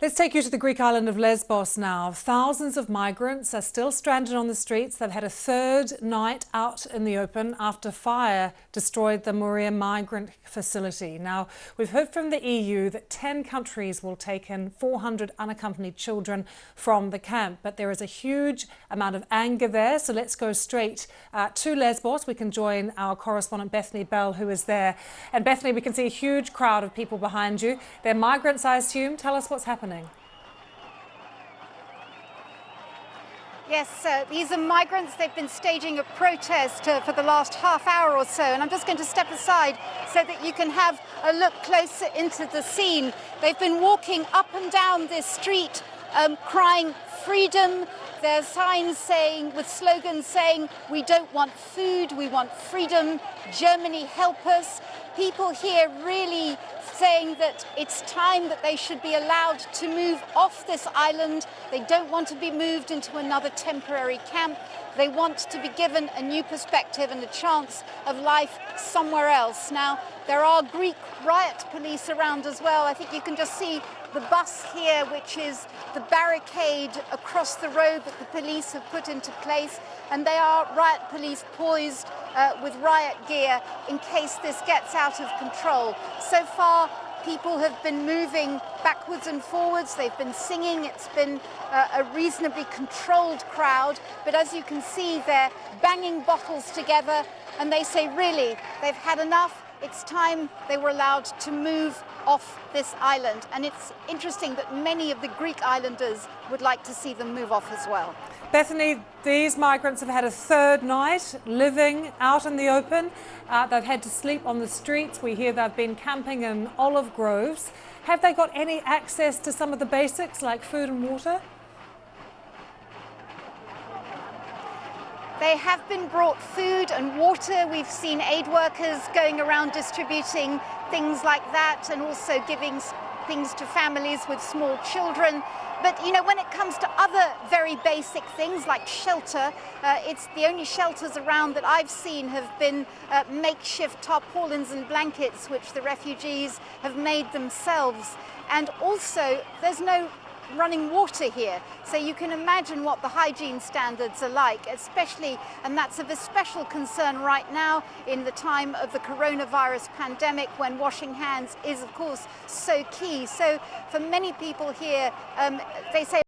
Let's take you to the Greek island of Lesbos now. Thousands of migrants are still stranded on the streets. They've had a third night out in the open after fire destroyed the Moria migrant facility. Now, we've heard from the EU that 10 countries will take in 400 unaccompanied children from the camp. But there is a huge amount of anger there. So let's go straight to Lesbos. We can join our correspondent Bethany Bell, who is there. And Bethany, we can see a huge crowd of people behind you. They're migrants, I assume. Tell us what's happening. Yes, these are migrants. They've been staging a protest for the last half hour or so. And I'm just going to step aside so that you can have a look closer into the scene. They've been walking up and down this street crying freedom. There are signs saying, with slogans saying, we don't want food, we want freedom, Germany help us. People here really saying that it's time that they should be allowed to move off this island. They don't want to be moved into another temporary camp. They want to be given a new perspective and a chance of life somewhere else. Now, there are Greek riot police around as well. I think you can just see the bus here, which is the barricade across the road that the police have put into place. And they are riot police poised with riot gear in case this gets out of control. So far, people have been moving backwards and forwards. They've been singing. It's been a reasonably controlled crowd. But as you can see, they're banging bottles together. And they say, really, they've had enough. It's time they were allowed to move off this island. And it's interesting that many of the Greek islanders would like to see them move off as well. Bethany, these migrants have had a third night living out in the open. They've had to sleep on the streets. We hear they've been camping in olive groves. Have they got any access to some of the basics like food and water? They have been brought food and water. We've seen aid workers going around distributing things like that and also giving things to families with small children. But, you know, when it comes to other very basic things like shelter, it's the only shelters around that I've seen have been makeshift tarpaulins and blankets, which the refugees have made themselves. And also, there's no running water here, so you can imagine what the hygiene standards are like, especially, and that's of a special concern right now in the time of the coronavirus pandemic, when washing hands is of course so key. So for many people here, they say